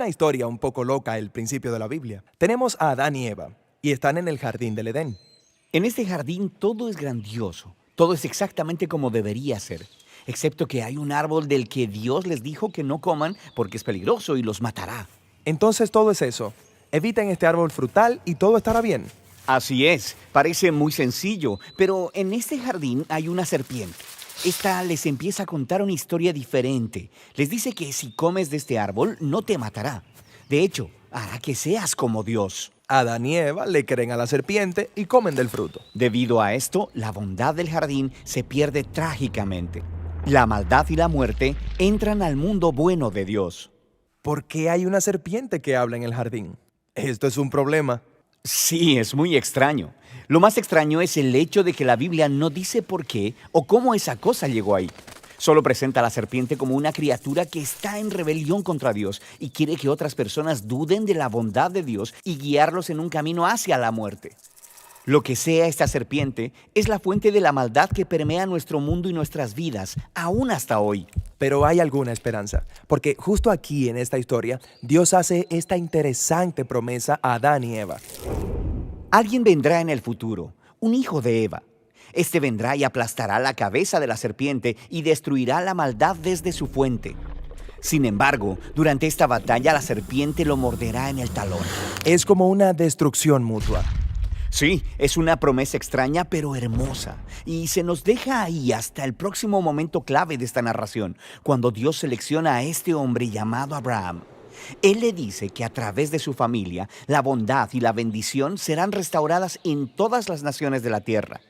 una historia un poco loca el principio de la Biblia. Tenemos a Adán y Eva, y están en el jardín del Edén. En este jardín todo es grandioso, todo es exactamente como debería ser, excepto que hay un árbol del que Dios les dijo que no coman porque es peligroso y los matará. Entonces todo es eso. Eviten este árbol frutal y todo estará bien. Así es, parece muy sencillo, pero en este jardín hay una serpiente. Esta les empieza a contar una historia diferente. Les dice que si comes de este árbol no te matará. De hecho, hará que seas como Dios. Adán y Eva le creen a la serpiente y comen del fruto. Debido a esto, la bondad del jardín se pierde trágicamente. La maldad y la muerte entran al mundo bueno de Dios. ¿Por qué hay una serpiente que habla en el jardín? Esto es un problema. Sí, es muy extraño. Lo más extraño es el hecho de que la Biblia no dice por qué o cómo esa cosa llegó ahí. Solo presenta a la serpiente como una criatura que está en rebelión contra Dios y quiere que otras personas duden de la bondad de Dios y guiarlos en un camino hacia la muerte. Lo que sea esta serpiente es la fuente de la maldad que permea nuestro mundo y nuestras vidas, aún hasta hoy. Pero hay alguna esperanza, porque justo aquí en esta historia, Dios hace esta interesante promesa a Adán y Eva. Alguien vendrá en el futuro, un hijo de Eva. Este vendrá y aplastará la cabeza de la serpiente y destruirá la maldad desde su fuente. Sin embargo, durante esta batalla la serpiente lo morderá en el talón. Es como una destrucción mutua. Sí, es una promesa extraña pero hermosa. Y se nos deja ahí hasta el próximo momento clave de esta narración, cuando Dios selecciona a este hombre llamado Abraham. Él le dice que a través de su familia, la bondad y la bendición serán restauradas en todas las naciones de la tierra.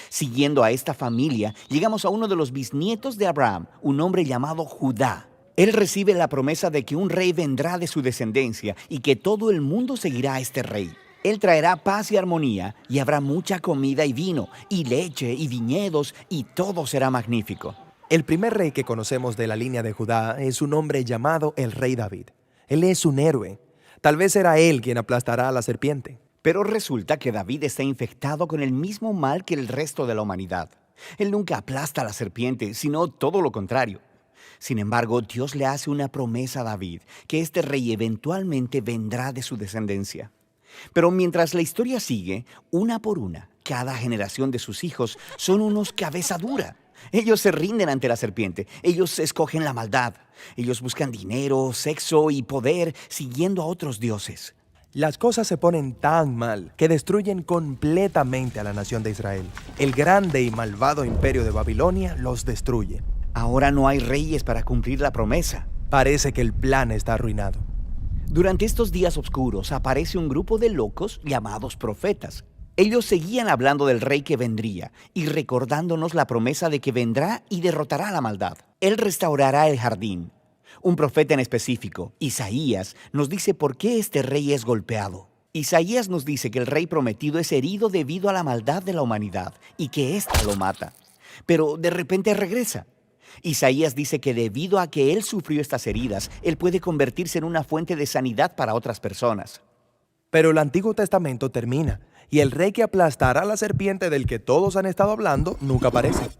Siguiendo a esta familia, llegamos a uno de los bisnietos de Abraham, un hombre llamado Judá. Él recibe la promesa de que un rey vendrá de su descendencia y que todo el mundo seguirá a este rey. Él traerá paz y armonía, y habrá mucha comida y vino, y leche y viñedos, y todo será magnífico. El primer rey que conocemos de la línea de Judá es un hombre llamado el rey David. Él es un héroe. Tal vez será él quien aplastará a la serpiente. Pero resulta que David está infectado con el mismo mal que el resto de la humanidad. Él nunca aplasta a la serpiente, sino todo lo contrario. Sin embargo, Dios le hace una promesa a David, que este rey eventualmente vendrá de su descendencia. Pero mientras la historia sigue, una por una, cada generación de sus hijos son unos cabeza dura. Ellos se rinden ante la serpiente, ellos escogen la maldad, ellos buscan dinero, sexo y poder siguiendo a otros dioses. Las cosas se ponen tan mal que destruyen completamente a la nación de Israel. El grande y malvado imperio de Babilonia los destruye. Ahora no hay reyes para cumplir la promesa. Parece que el plan está arruinado. Durante estos días oscuros aparece un grupo de locos llamados profetas. Ellos seguían hablando del rey que vendría y recordándonos la promesa de que vendrá y derrotará la maldad. Él restaurará el jardín. Un profeta en específico, Isaías, nos dice por qué este rey es golpeado. Isaías nos dice que el rey prometido es herido debido a la maldad de la humanidad y que ésta lo mata. Pero de repente regresa. Isaías dice que debido a que él sufrió estas heridas, él puede convertirse en una fuente de sanidad para otras personas. Pero el Antiguo Testamento termina y el rey que aplastará a la serpiente del que todos han estado hablando nunca aparece.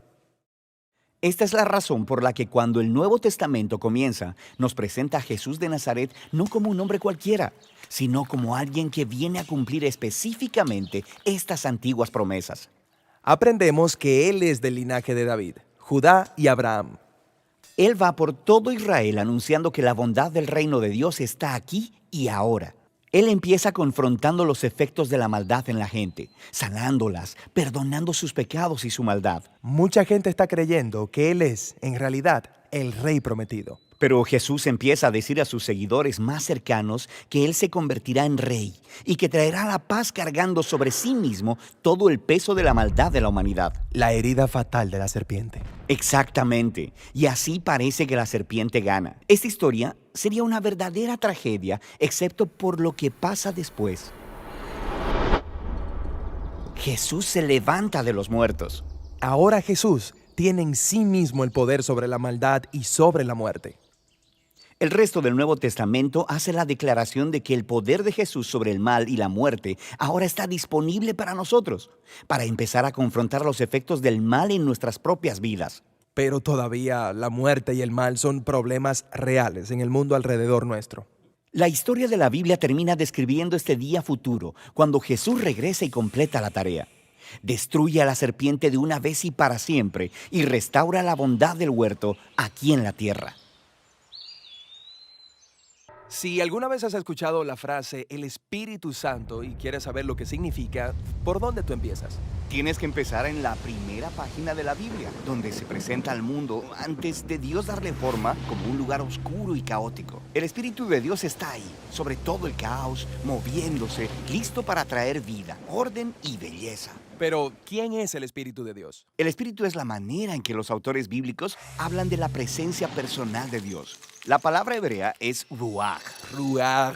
Esta es la razón por la que cuando el Nuevo Testamento comienza, nos presenta a Jesús de Nazaret no como un hombre cualquiera, sino como alguien que viene a cumplir específicamente estas antiguas promesas. Aprendemos que él es del linaje de David, Judá y Abraham. Él va por todo Israel anunciando que la bondad del reino de Dios está aquí y ahora. Él empieza confrontando los efectos de la maldad en la gente, sanándolas, perdonando sus pecados y su maldad. Mucha gente está creyendo que él es, en realidad, el rey prometido. Pero Jesús empieza a decir a sus seguidores más cercanos que Él se convertirá en rey y que traerá la paz cargando sobre sí mismo todo el peso de la maldad de la humanidad. La herida fatal de la serpiente. Exactamente. Y así parece que la serpiente gana. Esta historia sería una verdadera tragedia, excepto por lo que pasa después. Jesús se levanta de los muertos. Ahora Jesús tiene en sí mismo el poder sobre la maldad y sobre la muerte. El resto del Nuevo Testamento hace la declaración de que el poder de Jesús sobre el mal y la muerte ahora está disponible para nosotros, para empezar a confrontar los efectos del mal en nuestras propias vidas. Pero todavía la muerte y el mal son problemas reales en el mundo alrededor nuestro. La historia de la Biblia termina describiendo este día futuro, cuando Jesús regresa y completa la tarea. Destruye a la serpiente de una vez y para siempre y restaura la bondad del huerto aquí en la tierra. Si alguna vez has escuchado la frase el Espíritu Santo y quieres saber lo que significa, ¿por dónde tú empiezas? Tienes que empezar en la primera página de la Biblia, donde se presenta al mundo antes de Dios darle forma como un lugar oscuro y caótico. El Espíritu de Dios está ahí, sobre todo el caos, moviéndose, listo para traer vida, orden y belleza. Pero, ¿quién es el Espíritu de Dios? El Espíritu es la manera en que los autores bíblicos hablan de la presencia personal de Dios. La palabra hebrea es ruach. Ruach.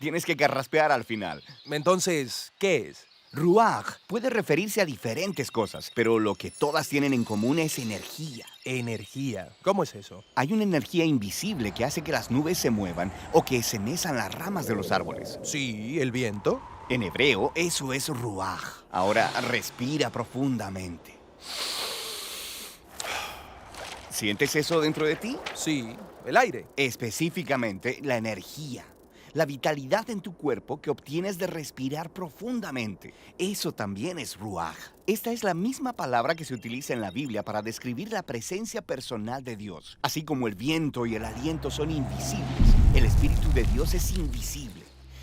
Tienes que carraspear al final. Entonces, ¿qué es? Ruach puede referirse a diferentes cosas, pero lo que todas tienen en común es energía. Energía. ¿Cómo es eso? Hay una energía invisible que hace que las nubes se muevan o que se mezan las ramas de los árboles. Sí, el viento. En hebreo, eso es ruach. Ahora respira profundamente. ¿Sientes eso dentro de ti? Sí, el aire. Específicamente, la energía. La vitalidad en tu cuerpo que obtienes de respirar profundamente. Eso también es ruach. Esta es la misma palabra que se utiliza en la Biblia para describir la presencia personal de Dios. Así como el viento y el aliento son invisibles, el Espíritu de Dios es invisible.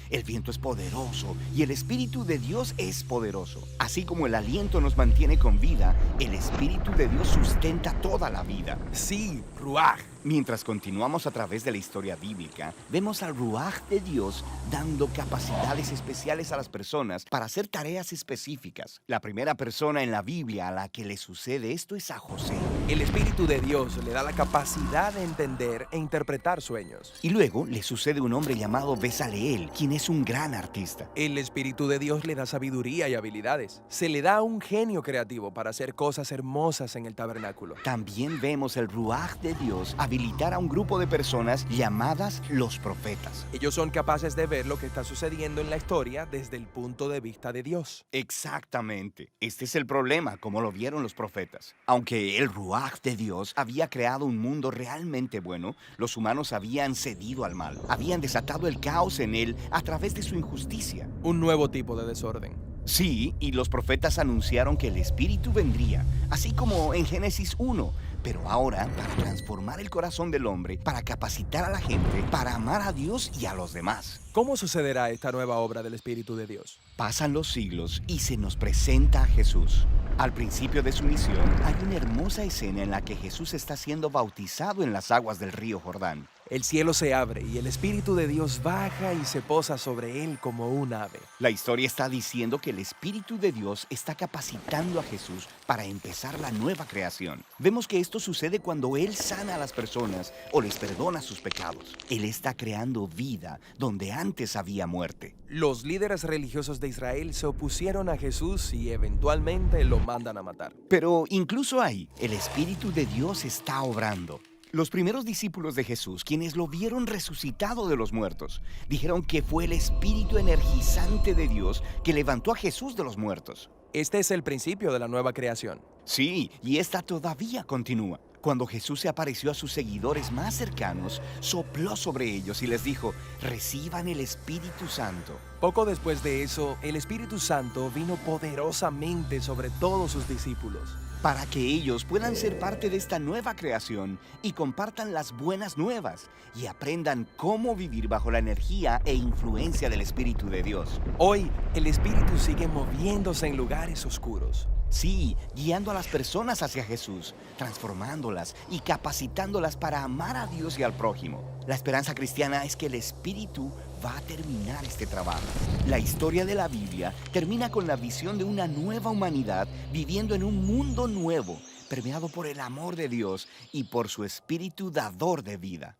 El viento es poderoso y el Espíritu de Dios es poderoso. Así como el aliento nos mantiene con vida, el Espíritu de Dios sustenta toda la vida. Sí, ruach. Mientras continuamos a través de la historia bíblica, vemos al ruaj de Dios dando capacidades especiales a las personas para hacer tareas específicas. La primera persona en la Biblia a la que le sucede esto es a José. El Espíritu de Dios le da la capacidad de entender e interpretar sueños. Y luego le sucede un hombre llamado Bezaleel, quien es un gran artista. El Espíritu de Dios le da sabiduría y habilidades. Se le da un genio creativo para hacer cosas hermosas en el tabernáculo. También vemos el ruaj de Dios habilitar a un grupo de personas llamadas los profetas. Ellos son capaces de ver lo que está sucediendo en la historia desde el punto de vista de Dios. Exactamente. Este es el problema, como lo vieron los profetas. Aunque el ruaj de Dios había creado un mundo realmente bueno, los humanos habían cedido al mal. Habían desatado el caos en él a través de su injusticia. Un nuevo tipo de desorden. Sí, y los profetas anunciaron que el Espíritu vendría, así como en Génesis 1. Pero ahora, para transformar el corazón del hombre, para capacitar a la gente, para amar a Dios y a los demás. ¿Cómo sucederá esta nueva obra del Espíritu de Dios? Pasan los siglos y se nos presenta a Jesús. Al principio de su misión, hay una hermosa escena en la que Jesús está siendo bautizado en las aguas del río Jordán. El cielo se abre y el Espíritu de Dios baja y se posa sobre él como un ave. La historia está diciendo que el Espíritu de Dios está capacitando a Jesús para empezar la nueva creación. Vemos que esto sucede cuando Él sana a las personas o les perdona sus pecados. Él está creando vida donde antes había muerte. Los líderes religiosos de Israel se opusieron a Jesús y eventualmente lo mandan a matar. Pero incluso ahí, el Espíritu de Dios está obrando. Los primeros discípulos de Jesús, quienes lo vieron resucitado de los muertos, dijeron que fue el espíritu energizante de Dios que levantó a Jesús de los muertos. Este es el principio de la nueva creación. Sí, y esta todavía continúa. Cuando Jesús se apareció a sus seguidores más cercanos, sopló sobre ellos y les dijo, reciban el Espíritu Santo. Poco después de eso, el Espíritu Santo vino poderosamente sobre todos sus discípulos. Para que ellos puedan ser parte de esta nueva creación y compartan las buenas nuevas y aprendan cómo vivir bajo la energía e influencia del Espíritu de Dios. Hoy, el Espíritu sigue moviéndose en lugares oscuros. Sí, guiando a las personas hacia Jesús, transformándolas y capacitándolas para amar a Dios y al prójimo. La esperanza cristiana es que el Espíritu va a terminar este trabajo. La historia de la Biblia termina con la visión de una nueva humanidad viviendo en un mundo nuevo, permeado por el amor de Dios y por su Espíritu dador de vida.